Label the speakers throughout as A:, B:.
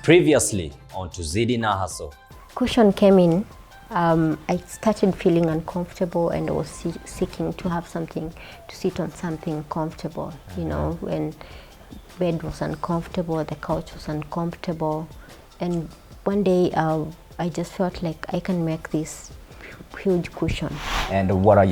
A: Previously on Tuzidi na Hustle.
B: Cushion came in. I started feeling uncomfortable and I was seeking to have something, to sit on something comfortable. You know, when bed was uncomfortable, the couch was uncomfortable. And one day I just felt like I can make this huge cushion.
A: And what are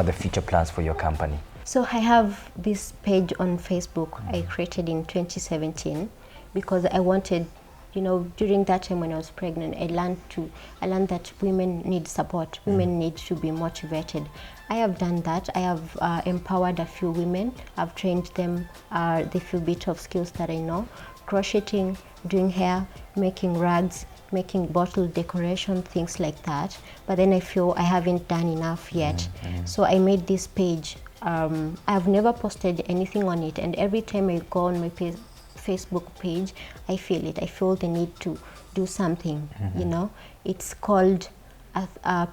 A: the future plans for your company?
B: So I have this page on Facebook I created in 2017 because I wanted, you know, during that time when I was pregnant, I learned that women need support. Women need to be motivated. I have done that. I have empowered a few women. I've trained them the few bit of skills that I know: crocheting, doing hair, making rugs, making bottle decoration, things like that. But then I feel I haven't done enough yet. So I made this page. I've never posted anything on it, and every time I go on my Facebook page, I feel it. I feel the need to do something. You know, it's called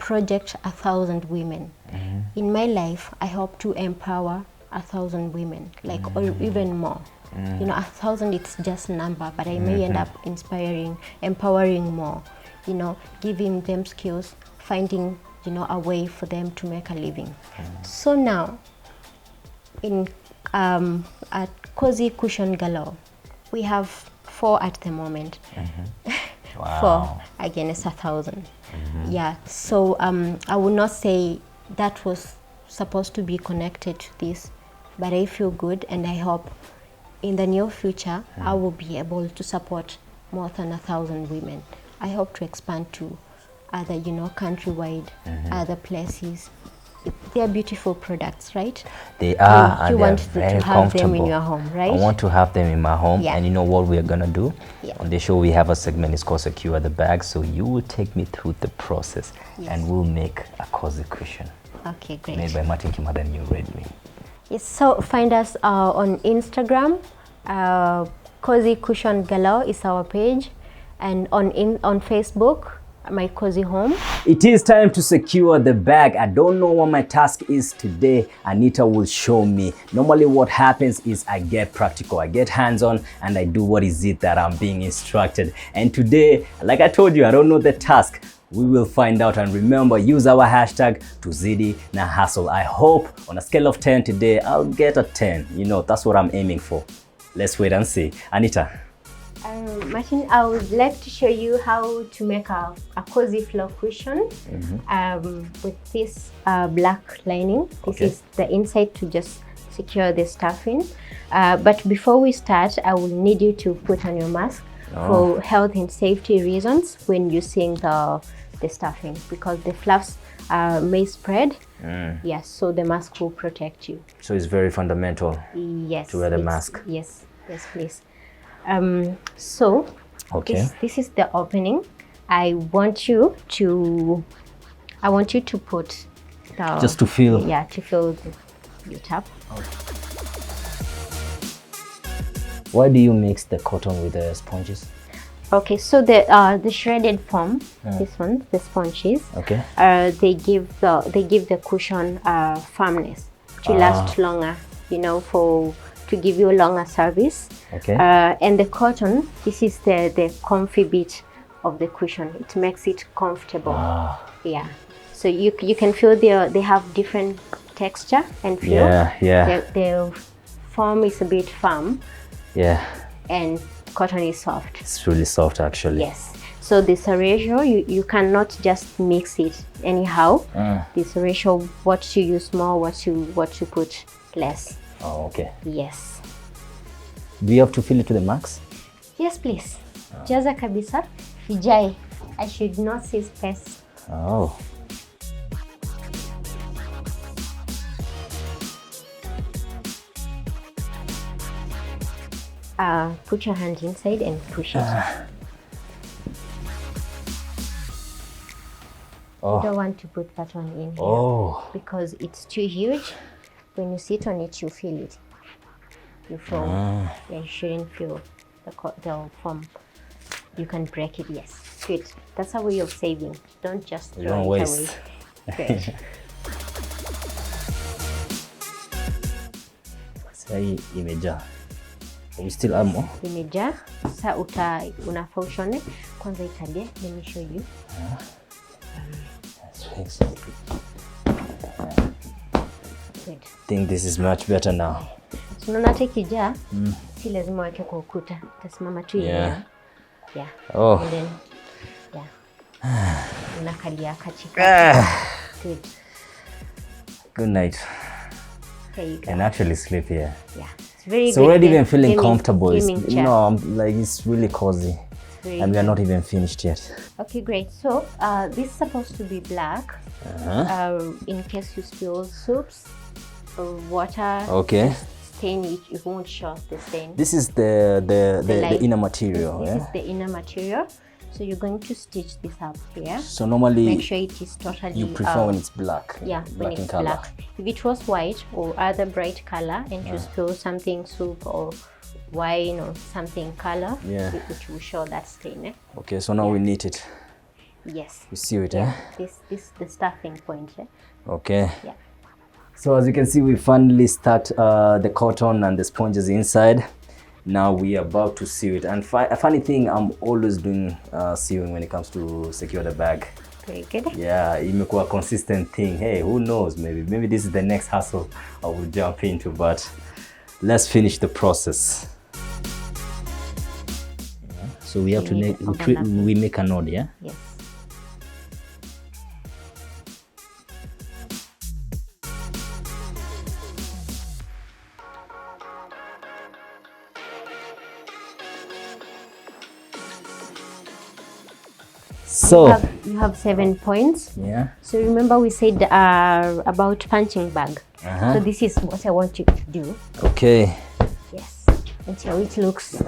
B: Project 1,000 Women. In my life, I hope to empower 1,000 women, like or even more. You know, 1,000 it's just a number, but I may end up empowering more. You know, giving them skills, finding, you know, a way for them to make a living. So now, at Cozy Cushion Galore, we have 4 at the moment.
A: Wow.
B: 4 against 1,000. Yeah. So I would not say that was supposed to be connected to this, but I feel good, and I hope in the near future I will be able to support more than 1,000 women. I hope to expand to other, you know, countrywide, other places. They are beautiful products, right?
A: They are,
B: you
A: and
B: want
A: they're very
B: to have
A: comfortable.
B: them in your home, right?
A: I want to have them in my home,
B: Yeah.
A: and you know what we're gonna do?
B: Yeah.
A: On the show we have a segment, it's called Secure the Bag, so you will take me through the process, and we'll make a cozy cushion.
B: Okay, great.
A: Made by Martin Kimada and you read me.
B: Yes, so find us on Instagram. Cozy Cushion Galore is our page, and on Facebook, My Cozy Home.
A: It is time to secure the bag. I don't know what my task is today. Anita will show me. Normally what happens is I get practical, I get hands-on, and I do what is it that I'm being instructed. And today, like I told you, I don't know the task. We will find out, and remember, use our hashtag Tuzidi na Hustle. I hope on a scale of 10 today, I'll get a 10. You know, that's what I'm aiming for. Let's wait and see. Anita.
B: Martin, I would like to show you how to make a cozy floor cushion with this black lining. This is the inside to just secure the stuffing. But before we start, I will need you to put on your mask for health and safety reasons when using the stuffing, because the fluffs may spread. Yes, so the mask will protect you.
A: So it's very fundamental to wear the mask.
B: Yes, yes, please. So this is the opening. I want you to put the,
A: just to feel.
B: Yeah, to feel the top.
A: Why do you mix the cotton with the sponges?
B: Okay, so the shredded foam, this one, the sponges.
A: Okay.
B: They give the cushion firmness to last longer. You know, to give you a longer service.
A: Okay.
B: And the cotton, this is the comfy bit of the cushion. It makes it comfortable. Yeah. So you can feel they have different texture and feel.
A: Yeah.
B: The foam is a bit firm.
A: Yeah.
B: And cotton is soft.
A: It's really soft, actually.
B: Yes. So this ratio, you cannot just mix it anyhow. This ratio, what you use more, what you put less.
A: Oh, okay.
B: Yes.
A: Do you have to fill it to the max?
B: Yes, please. Jaza kabisa. Vijay. I should not see space.
A: Oh.
B: Put your hand inside and push it. You don't want to put that one in here because it's too huge. When you sit on it, you feel it. You feel. Yeah, you shouldn't feel the foam. You can break it. Yes, good. That's a way of saving. Don't just throw it away. Great.
A: Sasa hii imejaa. We still have more.
B: Imejaa. Sasa unafaa ushone. Kwanza ikalie. Let me show you. Good.
A: I think this is much better now.
B: So unaona hata ikijaa, si lazima weke kwa ukuta. Utasimama tu yenyewe. Yeah.
A: Oh.
B: And then, yeah. Unakalia katika. Good.
A: Good night.
B: There you go.
A: Can actually sleep here.
B: Yeah. It's very
A: So
B: good.
A: already even feeling comfortable.
B: Gaming chair.
A: I'm like, it's really cozy. And we are not even finished yet.
B: Okay, great. So this is supposed to be black. In case you spill soups or water.
A: Okay.
B: Stain it won't show the stain.
A: This is the inner material.
B: This is the inner material. So you're going to stitch this up here.
A: So normally,
B: make sure it is totally.
A: You prefer when it's black.
B: Yeah,
A: black
B: when
A: in
B: it's
A: color.
B: black. If it was white or other bright color, and you spill something soup or wine or something color, it will show that stain. Eh?
A: Okay, so now we knit it.
B: Yes.
A: You see it, eh?
B: This the starting point. Eh?
A: Okay.
B: Yeah.
A: So as you can see, we finally start the cotton and the sponges inside. Now we are about to sew it. And a funny thing, I'm always doing sewing when it comes to secure the bag.
B: Very good.
A: Yeah, imekuwa a consistent thing. Hey, who knows? Maybe this is the next hustle I will jump into. But let's finish the process. So we have to make we make a knot, yeah?
B: Yes.
A: So
B: you have 7 points.
A: Yeah.
B: So remember we said about punching bag. So this is what I want you to do.
A: Okay.
B: Yes. Until it looks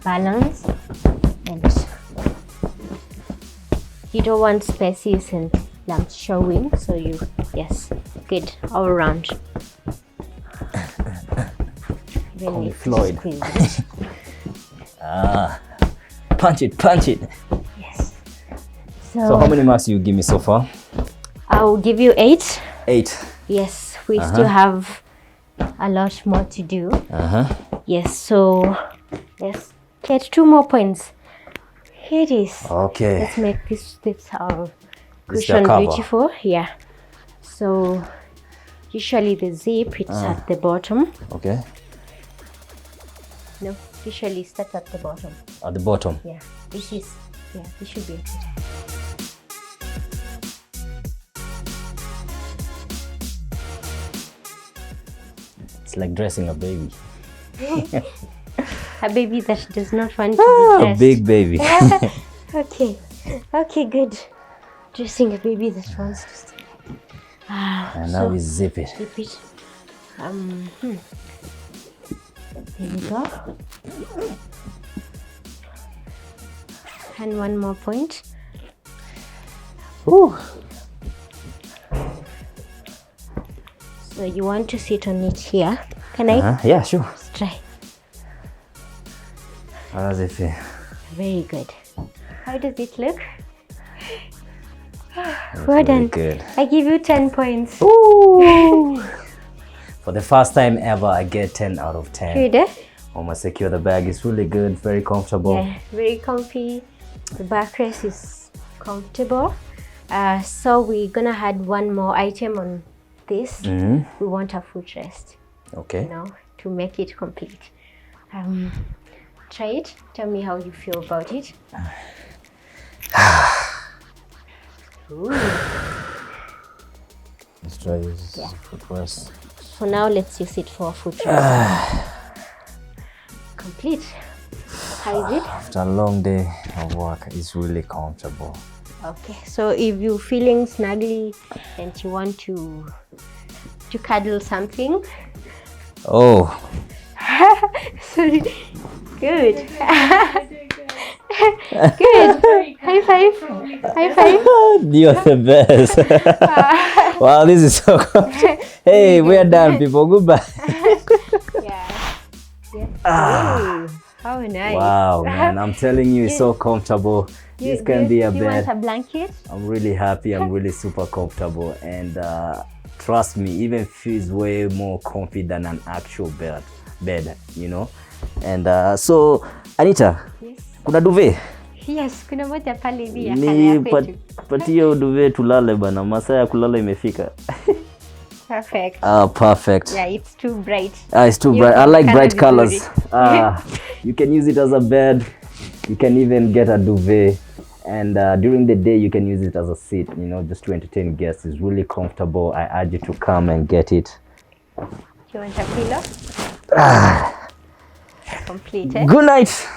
B: balanced, and you don't want spaces and lumps showing. So good all around.
A: Call me Floyd. Punch it.
B: Yes.
A: So how many marks you give me so far?
B: I'll give you 8.
A: 8.
B: Yes, we still have a lot more to do. Yes, so let's get 2 more points. Here it is.
A: Okay.
B: Let's make this our
A: This
B: cushion
A: the cover.
B: beautiful. Yeah. So usually the zip it's at the bottom.
A: Okay.
B: No, usually it starts at the bottom.
A: At the bottom.
B: Yeah. This should be it.
A: It's like dressing a baby.
B: A baby that does not want to be dressed.
A: A big baby.
B: Okay, good. Dressing a baby that wants to stay.
A: And now we zip it.
B: Zip it. There we go. And 1 more point.
A: Ooh.
B: So you want to sit on it here. Can I?
A: Yeah, sure.
B: Let's try.
A: How does it feel?
B: Very good. How does it look?
A: That's
B: Well
A: very
B: done.
A: good.
B: I give you 10 points.
A: Ooh. For the first time ever, I get 10 out of 10.
B: Good, eh?
A: I'm gonna secure the bag. It's really good, very comfortable.
B: Yeah, very comfy. The backrest is comfortable. So we're gonna add 1 more item on this. We want a footrest.
A: Okay.
B: To make it complete. Try it. Tell me how you feel about it.
A: Let's try this footrest.
B: For now, let's use it for a footrest. Complete. How is it?
A: After a long day of work, it's really comfortable.
B: Okay, so if you're feeling snuggly and you want to cuddle something.
A: Oh.
B: Sorry. Good. Good. High five. High five.
A: You're the best. Wow, this is so comfortable. Hey, we're done, people. Goodbye.
B: Yeah. Hey, how nice.
A: Wow, man. I'm telling you, it's so comfortable. This can be a
B: you
A: bed.
B: Want a blanket?
A: I'm really happy. I'm really super comfortable. And trust me, even feels way more comfy than an actual bed, you know. And so Anita,
B: Yes.
A: kuna duvet?
B: Yes, kuna moja pale hivi ya
A: Ni
B: kale ya kwetu.
A: patia duvet tulale bana, masaa ya kulala imefika.
B: Perfect.
A: Perfect.
B: Yeah, it's too bright.
A: It's too bright. I like bright colors. You can use it as a bed. You can even get a duvet. And during the day, you can use it as a seat, you know, just to entertain guests. It's really comfortable. I urge you to come and get it.
B: Do you want a pillow? Completed.
A: Good night.